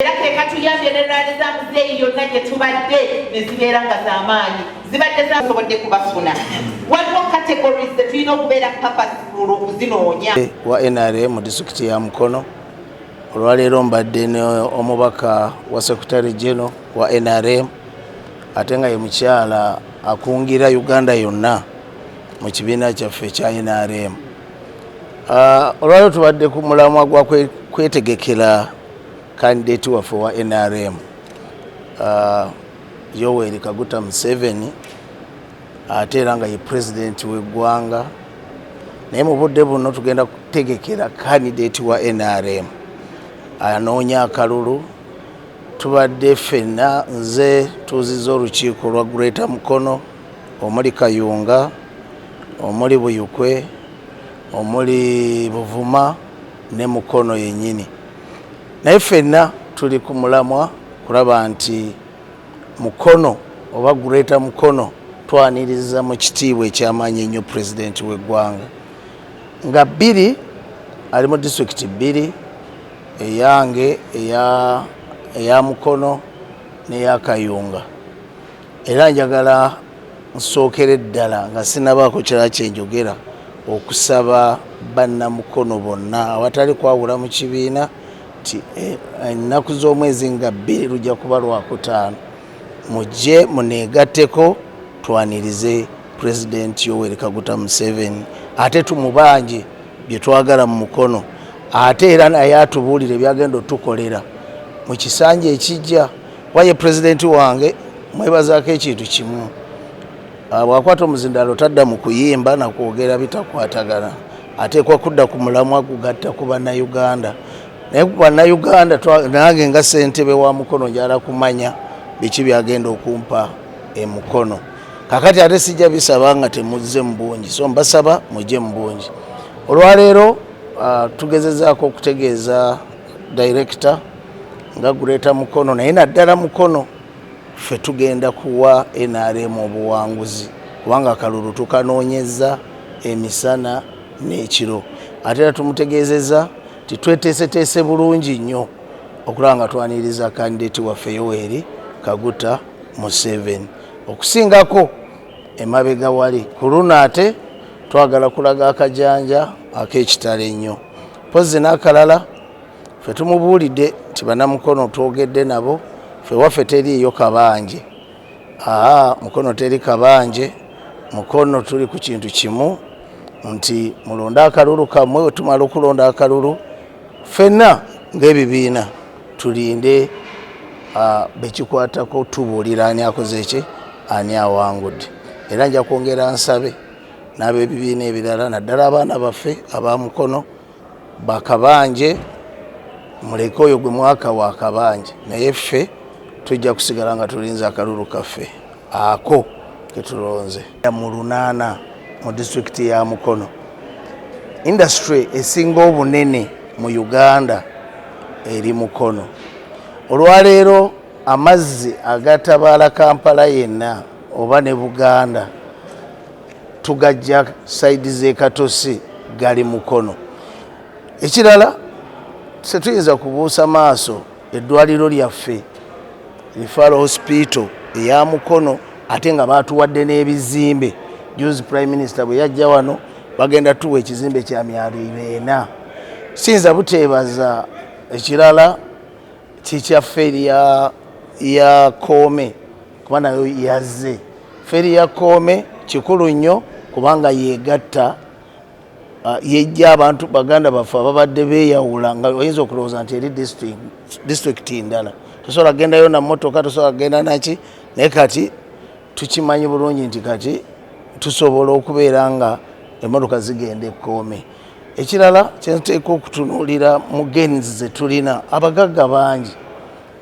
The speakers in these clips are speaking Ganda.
Era keka tuyambye n'enrwale za muzeeyi yonna gye tubadde ne zibeera nga z'amaanyi zibadde zasobodde kubafuna. Waliwo categories ze tulina okubeera purposeful okuzinoonya. Wa NRM mu disitulikiti ya Mukono olwaleero mbadde omubaka wa Secretary General wa NRM ate nga ye mukyala akungira Uganda yonna mu kibiina kyaffe ekya NRM. Olwaleero tubadde ku mulamwa gwa kwetegekera candidate waffe wa NRM Yoweri Kaguta Museveni ate era nga ye president w'eggwanga, naye mu budde buno tugenda kutegekera candidate wa NRM anoonya akalulu. Tubadde ffenna nze tuuzizza olukiiko lwa Greater Mukono omuli Kayunga, omuli Buyukwe, omuli Buvuma ne Mukono yennyini. Naye ffenna tuli ku mulamwa kulaba nti Mukono oba Greater Mukono twaniriza mu kitiibwa ekyamaanyi ennyo pulezidenti w'eggwanga. Nga bbiri ali mu disitulikiti bbiri, eyange eya Mukono n'eya Kayunga. Era njagala nsookere ddala nga sinnabaako kirala kye njogera okusaba bannamukono bonna awatali kwawula mu kibiina ti ennaku z'omwezi nga bbiri lujja kuba Lwakutaano mujje muneegatteko twanirize Pulezidenti Yoweri Kaguta Museveni ate tumubanje bye twagala mu Mukono ate era naye atubuulire byagenda otukolera mu kisanja ekijja. Waye pulezidenti wange mwebazaako ekintu kimu, bwakwata omuzindalo tadda mu kuyimba na kwogera bitakwatagana, ateekwa kudda ku mulamwa gugatta ku bannayuganda. Naye ku bannayuganda nange nga ssentebe wa Mukono njala kumanya biki byagenda okumpa Mukono. Kakati ate sijja bisaba nga temuzze mu bungi, so mbasaba mujje mu bungi. Olwaleero tugezezaako okutegeeza director nga Greater Mukono naye naddala Mukono ffe tugenda kuwa NRM obuwanguzi kubanga akalulu tukanoonyeza emisana n'ekiro. Ate era tumutegeezeza titweteeseteese bulungi nnyo okulaba nga twaniriza candidate waffe Yoweri Kaguta Museveni. Okusingako emabega wali ku luno ate twagala kulaga akajanja ak'ekitalo ennyo. Pozzi n'akalala ffe tumubuulidde nti bannamukono twogedde nabo, ffe waffe teriiyo kabanje. Mukono teri kabanje, Mukono tuli ku kintu kimu nti mulonda akalulu kammwe, we tumala okulonda akalulu ffenna ng'ebibiina tulinde bekikwatako tubuulira ani akoze ki, ani awangudde. Era nja kwongera nsabe n'ab'ebibiina ebirala naddala abaana baffe aba Mukono bakabanje, muleke oyo gwe mwaka wa kabanje, naye ffe tujja kusigala nga tulinze akalulu kaffe ako ketulonze. Mu lunaana mu disitulikiti ya Mukono, industry esinga obunene mu Uganda eri Mukono. Olwaleero amazzi agatabaala Kampala yenna oba ne Buganda tugajja sayidi z'e Katosi gali Mukono. Ekirala setuyinza kubuusa maaso eddwaliro lyaffe Referral Hospital eya Mukono ate nga baatuwadde n'ebizimbe. Juzi Prime Minister bwe yajja wano bagenda tuwa ekizimbe kya myalo 4. Siyinza buteebaza ekirala kikya ffeeri ya Koome kuba nayo yazze. Ffeeri ya Koome kikulu nnyo kubanga yeegatta yejja abantu baganda baffe ababadde beeyawula nga oyinza okulowooza nti eri disitulikiti ndala tosobola kugendayo na mmotoka, tosobola kugenda naki, naye kati tukimanyi bulungi nti kati tusobola okubeera nga emmotoka zigenda e Koome. Ekirala kyenteeka okutunuulira mu gains ze tulina, abagagga bangi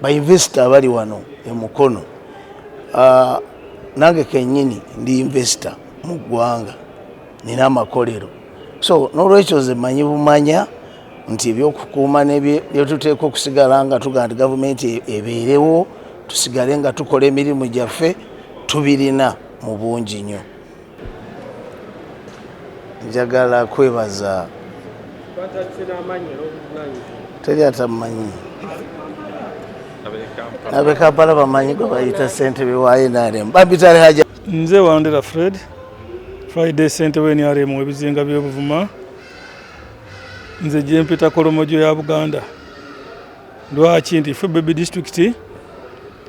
bainvesita abali wano e Mukono. Nange kennyini ndi investor mu ggwanga, nina amakolero. So n'olwekyo ze manyi bumanya nti ebyokukuuma nebyetuteeka okusigala nga tugaa nti gavumenti ebeerewo, tusigale nga tukola emirimu gyaffe, tubirina mu bungi nnyo. Njagala kwebaza teri atamanyi abe Kampala bamanyi gwe bayita ssentebe wa NRM. Babitale Haja. Nze Wandera Fred, Friday ssentebe NRM w'ebizinga by'Obuvuma. Nze Jempita Kolomojo ya Buganda. Lwaki nti ffe Baby District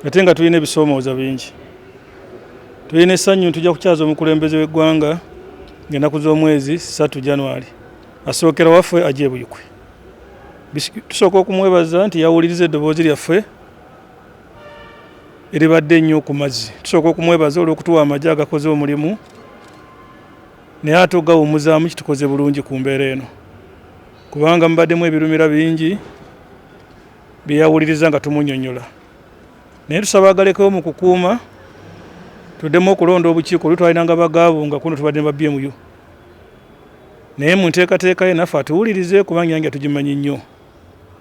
ate nga tulina ebisoomooza bingi. Tulina essanyu tujja kukyaza omukulembeze w'eggwanga ng'ennaku z'omwezi 3 January. Asookera waffe ajje Buyikwe. Tusooka okumwebaza nti yawuliriza eddoboozi lyaffe eribadde ennyo ku mazzi. Tusooka okumwebaza olw'okutuwa amagye agakoze omulimu naye ate ogawummuzaamu kitukoze bulungi ku mbeera eno. Kubanga mubaddemu ebirumira bingi bye yawuliriza nga tumunnyonnyola. Naye tusaba agalekewo mu kukuuma tuddemu okulonda obukiiko olutwalinanga bagaabo nga kuno tubadde ba BMU. Naye mu nteekateeka ye naffe atuwulirize kubanga ennyanja tugimanyi nnyo.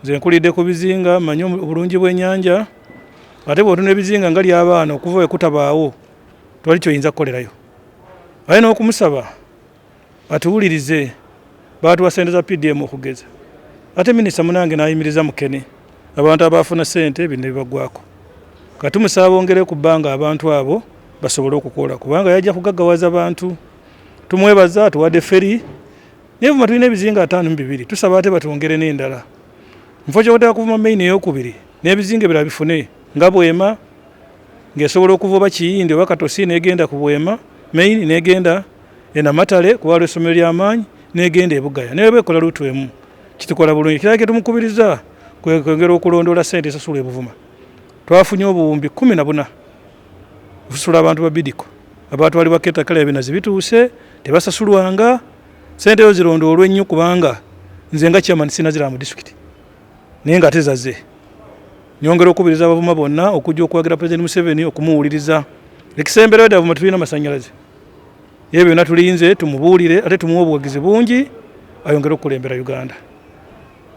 Nze nkulidde ku bizinga manyi obulungi bw'ennyanja ate bw'otuna ebizinga nga ly'abaana okuva we kutabaawo twali kyoyinza kukolerayo. Aye n'okumusaba atuwulirize baatuwa ssente za PDM okugeza. Ate minisita munange n'ayimiriza Mukene abantu abaafuna ssente bino bibaggwako. Katumusaba bongere ku bbanga abantu abo basobole okukola kubanga yajja kugaggawaza abantu. Tumwebaza atuwadde feri naye Buvuma tulina ebizinga 52. Tusaba ate batwongere n'endala. Mufo ky'otaka kuvuma main ey'okubiri n'ebizinga ebirala bifune nga Bwema ng'esobola okuvuba Kiyindi oba Katosi n'egenda ku Bwema main n'egenda e Namatale ku waliwo essomero ly'amaanyi n'egenda e Bugaya naye beekola luutu emu kitukola bulungi. Ekirala kye tumukubiriza kwongera okulondoola ssente esasula e Buvuma. Twafunye obuwumbi 14 okusasula abantu ba Bidiko abaatwalibwa Ketakala ebinazi bituuse tebasasulwanga. Ssente ezo zirondoolwe ennyo kubanga nze nga chairman sinazira mu district naye nga tezaze. Nyongera okubiriza Abavuma bonna okujja okwagira President Museveni okumuwuliriza. Ekisemberayo ddala Buvuma tulina amasannyalaze. Ebyo byonna tulinze tumubuulire ate tumuwe obuwagizi bungi ayongere okukulembera Uganda.